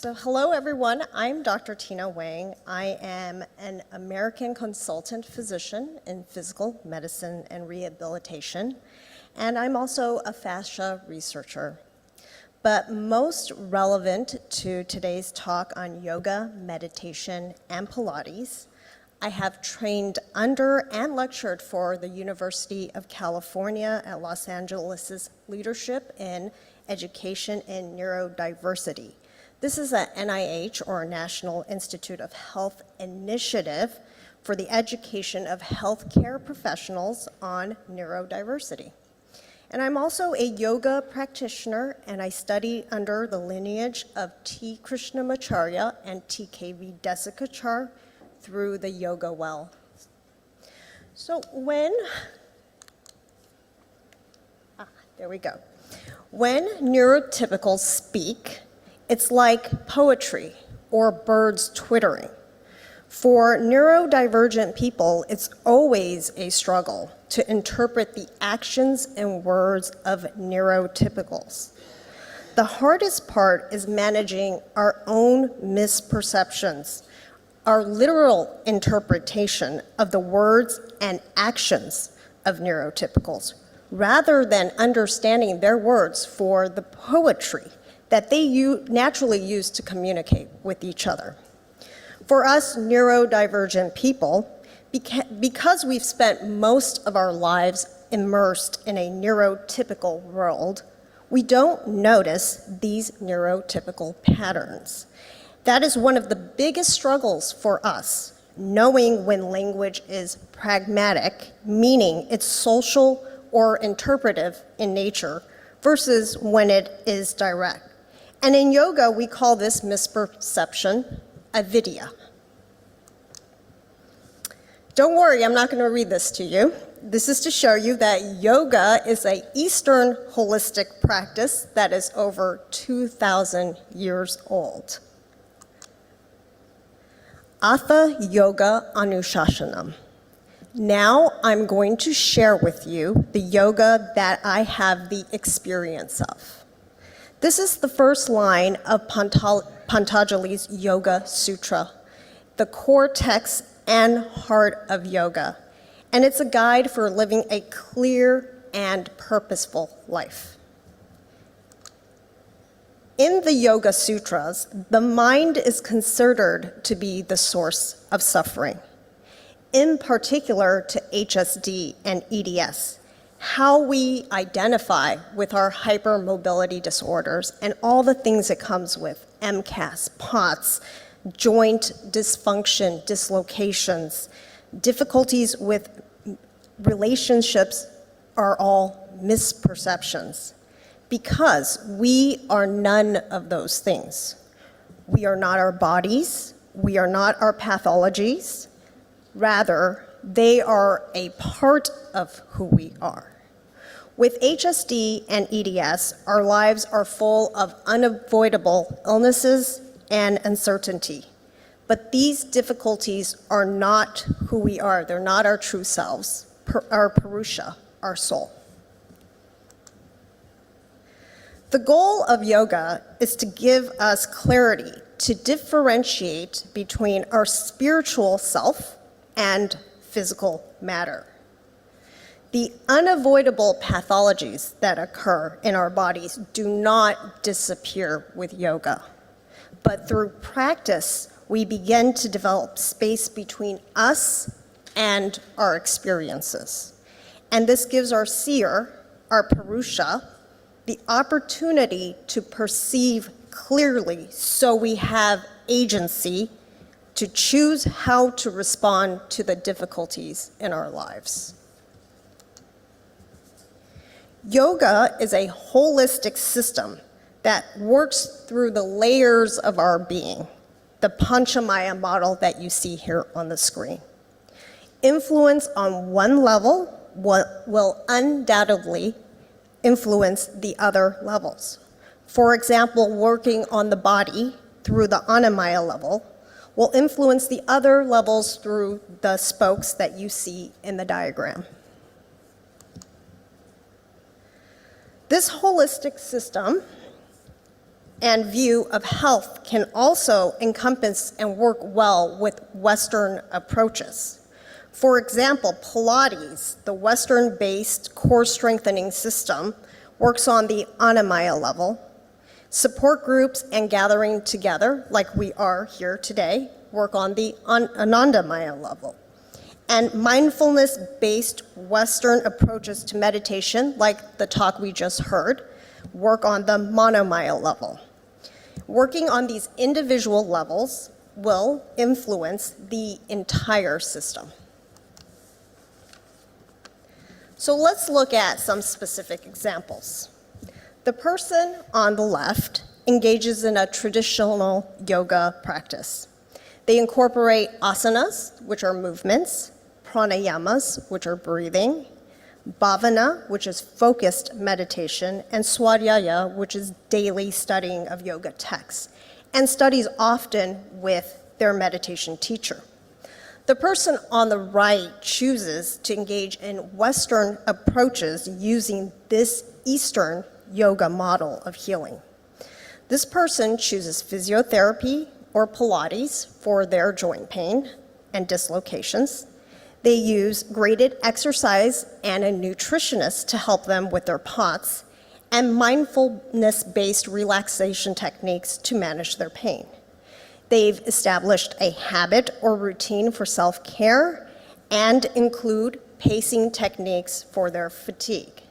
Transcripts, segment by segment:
So hello everyone, I'm Dr. Tina Wang. I am an American consultant physician in physical medicine and rehabilitation, and I'm also a fascia researcher. But most relevant to today's talk on yoga, meditation, and Pilates, I have trained under and lectured for the University of California at Los Angeles' Leadership in Education in Neurodiversity. This is a NIH, or National Institute of Health initiative for the education of healthcare professionals on neurodiversity. And I'm also a yoga practitioner, and I study under the lineage of T. Krishnamacharya and TKV Desikachar through the yoga well. So there we go. When neurotypicals speak, it's like poetry or birds twittering. For neurodivergent people, it's always a struggle to interpret the actions and words of neurotypicals. The hardest part is managing our own misperceptions, our literal interpretation of the words and actions of neurotypicals, rather than understanding their words for the poetry that they naturally use to communicate with each other. For us neurodivergent people, because we've spent most of our lives immersed in a neurotypical world, we don't notice these neurotypical patterns. That is one of the biggest struggles for us, knowing when language is pragmatic, meaning it's social or interpretive in nature, versus when it is direct. And in yoga, we call this misperception avidya. Don't worry, I'm not going to read this to you. This is to show you that yoga is an Eastern holistic practice that is over 2,000 years old. Atha Yoga Anushasanam. Now I'm going to share with you the yoga that I have the experience of. This is the first line of Patanjali's Yoga Sutra, the core text and heart of yoga, and it's a guide for living a clear and purposeful life. In the Yoga Sutras, the mind is considered to be the source of suffering, in particular to HSD and EDS, how we identify with our hypermobility disorders and all the things it comes with, MCAS, POTS, joint dysfunction, dislocations, difficulties with relationships are all misperceptions, because we are none of those things. We are not our bodies, we are not our pathologies, rather, they are a part of who we are. With HSD and EDS, our lives are full of unavoidable illnesses and uncertainty. But these difficulties are not who we are. They're not our true selves, our Purusha, our soul. The goal of yoga is to give us clarity to differentiate between our spiritual self and physical matter. The unavoidable pathologies that occur in our bodies do not disappear with yoga, but through practice, we begin to develop space between us and our experiences. And this gives our seer, our Purusha, the opportunity to perceive clearly, so we have agency to choose how to respond to the difficulties in our lives. Yoga is a holistic system that works through the layers of our being, the Panchamaya model that you see here on the screen. Influence on one level will undoubtedly influence the other levels. For example, working on the body through the Annamaya level will influence the other levels through the spokes that you see in the diagram. This holistic system and view of health can also encompass and work well with Western approaches. For example, Pilates, the Western-based core strengthening system, works on the Anamaya level. Support groups and gathering together, like we are here today, work on the Anandamaya level. And mindfulness-based Western approaches to meditation, like the talk we just heard, work on the Manomaya level. Working on these individual levels will influence the entire system. So let's look at some specific examples. The person on the left engages in a traditional yoga practice. They incorporate asanas, which are movements, pranayamas, which are breathing, bhavana, which is focused meditation, and swadhyaya, which is daily studying of yoga texts, and studies often with their meditation teacher. The person on the right chooses to engage in Western approaches using this Eastern yoga model of healing. This person chooses physiotherapy or Pilates for their joint pain and dislocations. They use graded exercise and a nutritionist to help them with their POTS, and mindfulness-based relaxation techniques to manage their pain. They've established a habit or routine for self-care and include pacing techniques for their fatigue.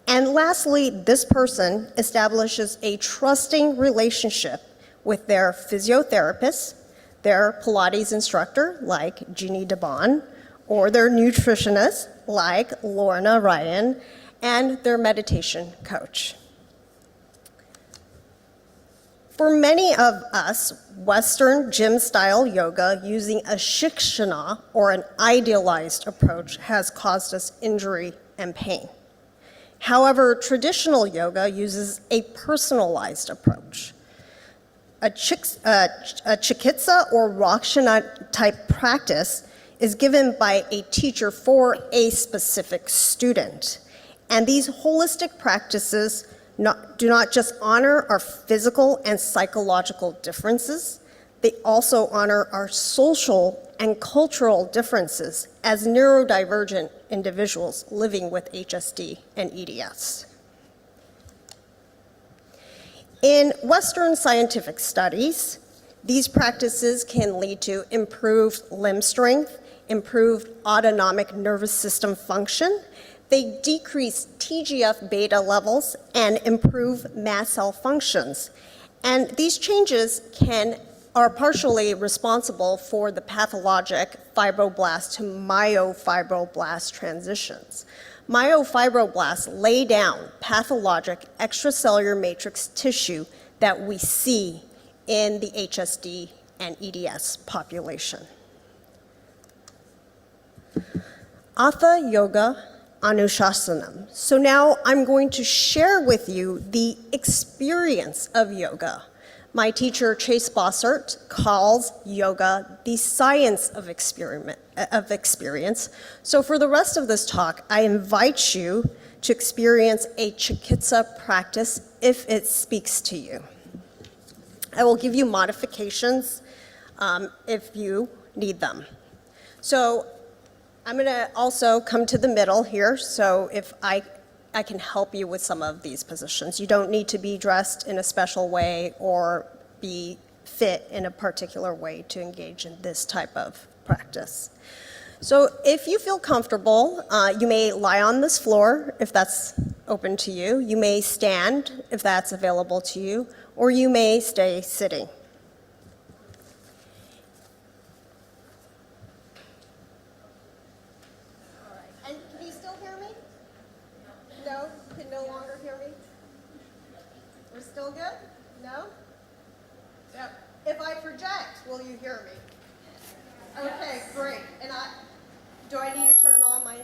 And lastly, this person establishes a trusting relationship with their physiotherapist, their Pilates instructor, like Jeannie DeBon, or their nutritionist, like Lorna Ryan, and their meditation coach. For many of us, Western gym-style yoga using a shikshana, or an idealized approach, has caused us injury and pain. However, traditional yoga uses a personalized approach. A chikitsa or rakshana type practice is given by a teacher for a specific student. And these holistic practices do not just honor our physical and psychological differences, they also honor our social and cultural differences as neurodivergent individuals living with HSD and EDS. In Western scientific studies, these practices can lead to improved limb strength, improved autonomic nervous system function. They decrease TGF-beta levels and improve mast cell functions. And these changes are partially responsible for the pathologic fibroblast to myofibroblast transitions. Myofibroblasts lay down pathologic extracellular matrix tissue that we see in the HSD and EDS population. Hatha Yoga Anushasanam. So now I'm going to share with you the experience of yoga. My teacher, Chase Bossert, calls yoga the science of experience. So for the rest of this talk, I invite you to experience a chikitsa practice if it speaks to you. I will give you modifications if you need them. So I'm going to also come to the middle here, so if I can help you with some of these positions. You don't need to be dressed in a special way or be fit in a particular way to engage in this type of practice. So if you feel comfortable, you may lie on this floor if that's open to you. You may stand if that's available to you, or you may stay sitting. No longer hear me? We're still good? No? Yep. If I project, will you hear me? Okay, great. And do I need to turn on my?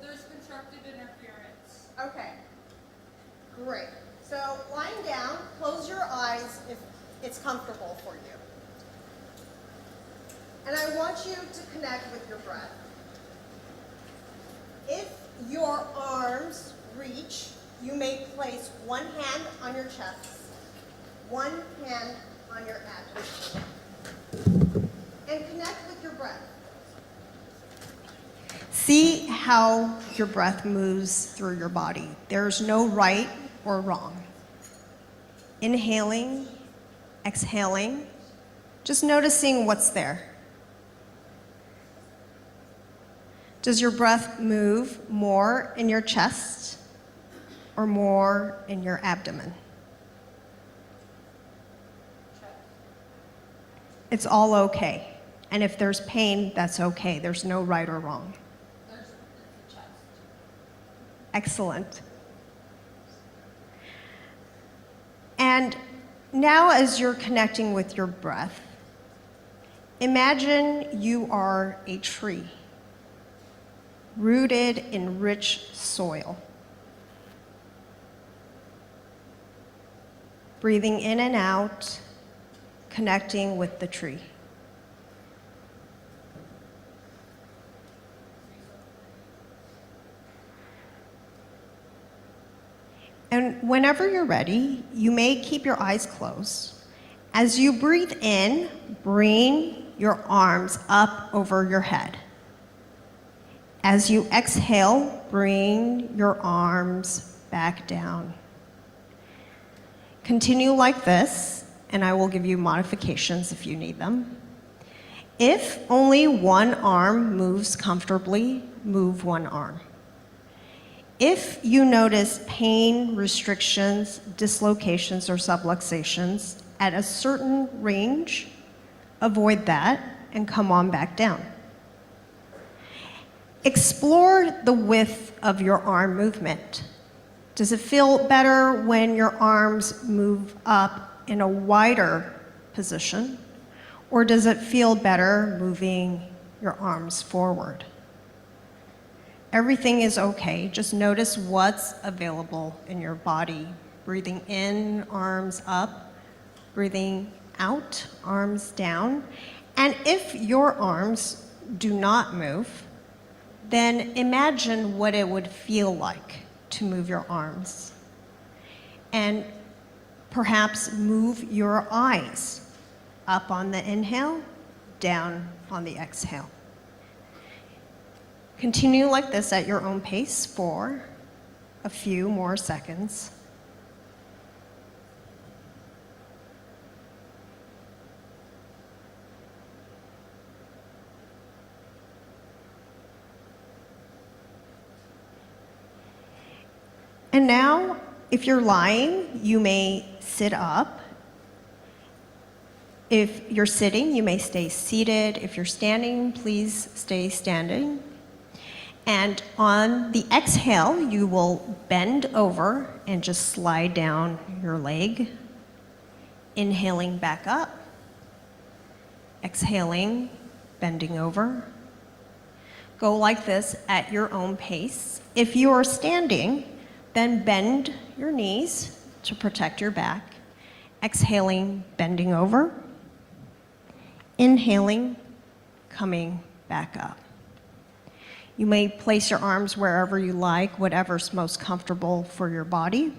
There's constructive interference. Okay. Great. So lying down, close your eyes if it's comfortable for you. And I want you to connect with your breath. If your arms reach you may place one hand on your chest, one hand on your abdomen, and connect with your breath. See how your breath moves through your body. There's no right or wrong. Inhaling, exhaling, just noticing what's there. Does your breath move more in your chest or more in your abdomen? It's all okay. And if there's pain, that's okay. There's no right or wrong. There's the chest. Excellent. And now as you're connecting with your breath, imagine you are a tree rooted in rich soil. Breathing in and out, connecting with the tree. And whenever you're ready, you may keep your eyes closed. As you breathe in, bring your arms up over your head. As you exhale, bring your arms back down. Continue like this, and I will give you modifications if you need them. If only one arm moves comfortably, move one arm. If you notice pain, restrictions, dislocations, or subluxations at a certain range, avoid that and come on back down. Explore the width of your arm movement. Does it feel better when your arms move up in a wider position, or does it feel better moving your arms forward? Everything is okay. Just notice what's available in your body. Breathing in, arms up. Breathing out, arms down. And if your arms do not move, then imagine what it would feel like to move your arms. And perhaps move your eyes up on the inhale, down on the exhale. Continue like this at your own pace for a few more seconds. And now, if you're lying, you may sit up. If you're sitting, you may stay seated. If you're standing, please stay standing. And on the exhale, you will bend over and just slide down your leg. Inhaling back up. Exhaling, bending over. Go like this at your own pace. If you are standing, then bend your knees to protect your back. Exhaling, bending over. Inhaling, coming back up. You may place your arms wherever you like, whatever's most comfortable for your body.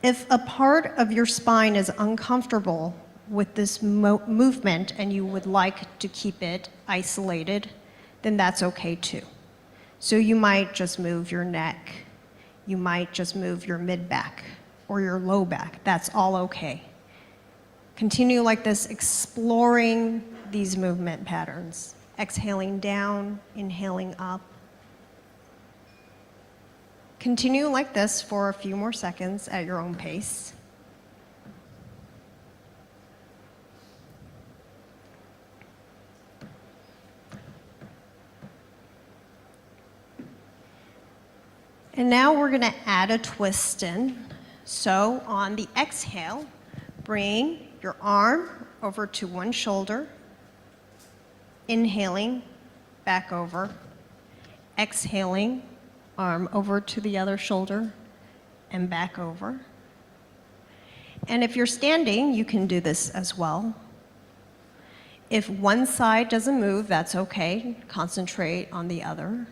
If a part of your spine is uncomfortable with this movement and you would like to keep it isolated, then that's okay too. So you might just move your neck. You might just move your mid-back or your low back. That's all okay. Continue like this, exploring these movement patterns. Exhaling down, inhaling up. Continue like this for a few more seconds at your own pace. And now we're going to add a twist in. So on the exhale, bring your arm over to one shoulder. Inhaling, back over. Exhaling, arm over to the other shoulder and back over. And if you're standing, you can do this as well. If one side doesn't move, that's okay. Concentrate on the other.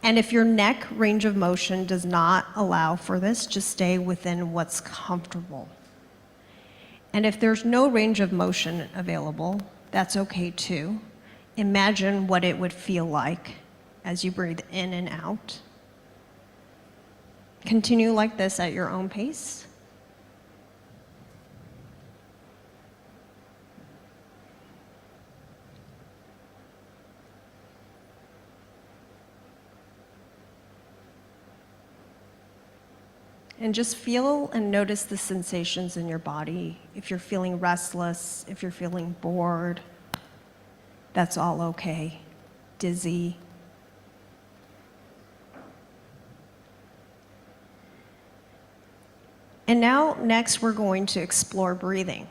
And if your neck range of motion does not allow for this, just stay within what's comfortable. And if there's no range of motion available, that's okay too. Imagine what it would feel like as you breathe in and out. Continue like this at your own pace. And just feel and notice the sensations in your body. If you're feeling restless, if you're feeling bored, that's all okay. Dizzy. And now, next, we're going to explore breathing.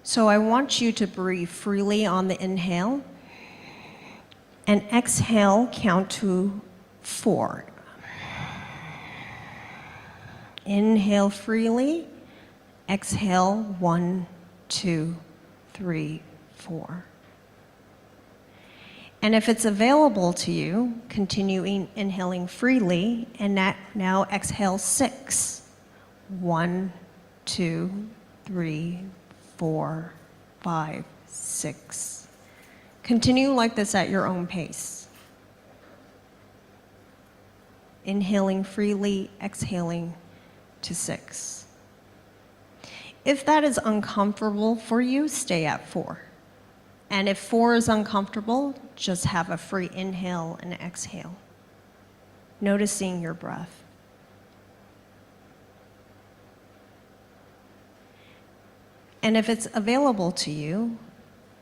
So I want you to breathe freely on the inhale and exhale, count to 4. Inhale freely, exhale 1, 2, 3, 4. And if it's available to you, continue inhaling freely, and now exhale 6. 1, 2, 3, 4, 5, 6. Continue like this at your own pace. Inhaling freely, exhaling to 6. If that is uncomfortable for you, stay at 4. And if 4 is uncomfortable, just have a free inhale and exhale, noticing your breath. And if it's available to you,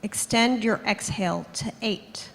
extend your exhale to 8.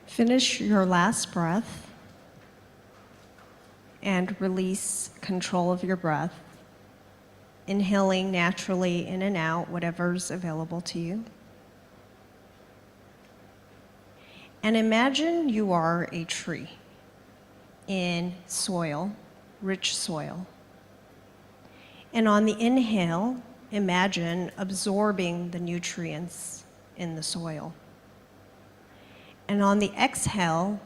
Finish your last breath and release control of your breath, inhaling naturally in and out, whatever's available to you. And imagine you are a tree in soil, rich soil. And on the inhale, imagine absorbing the nutrients in the soil. And on the exhale,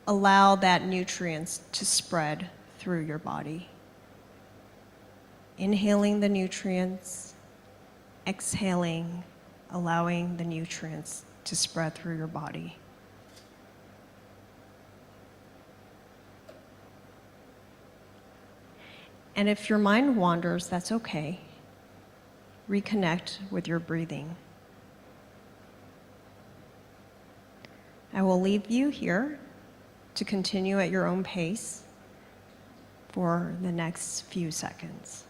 allow that nutrients to spread through your body. Inhaling the nutrients, exhaling, allowing the nutrients to spread through your body. And if your mind wanders, that's okay. Reconnect with your breathing. I will leave you here to continue at your own pace for the next few seconds.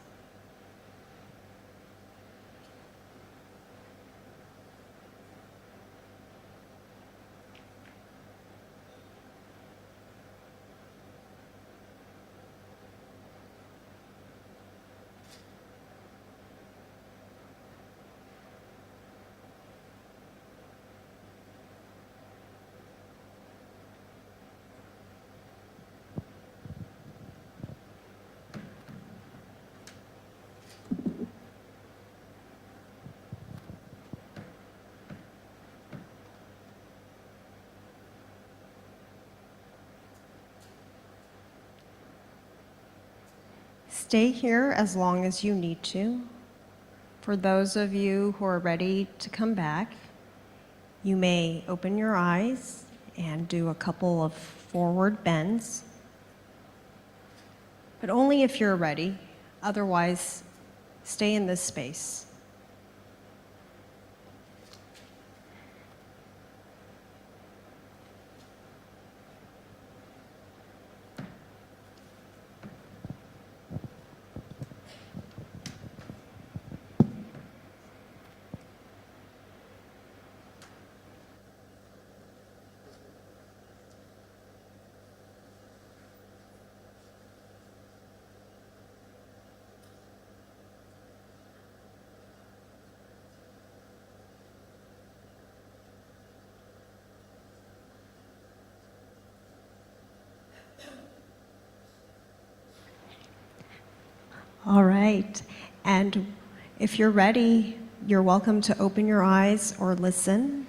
stay here as long as you need to. For those of you who are ready to come back, you may open your eyes and do a couple of forward bends, but only if you're ready. Otherwise, stay in this space. All right, and if you're ready, you're welcome to open your eyes or listen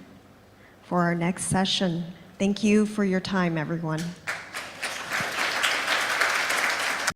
for our next session. Thank you for your time, everyone.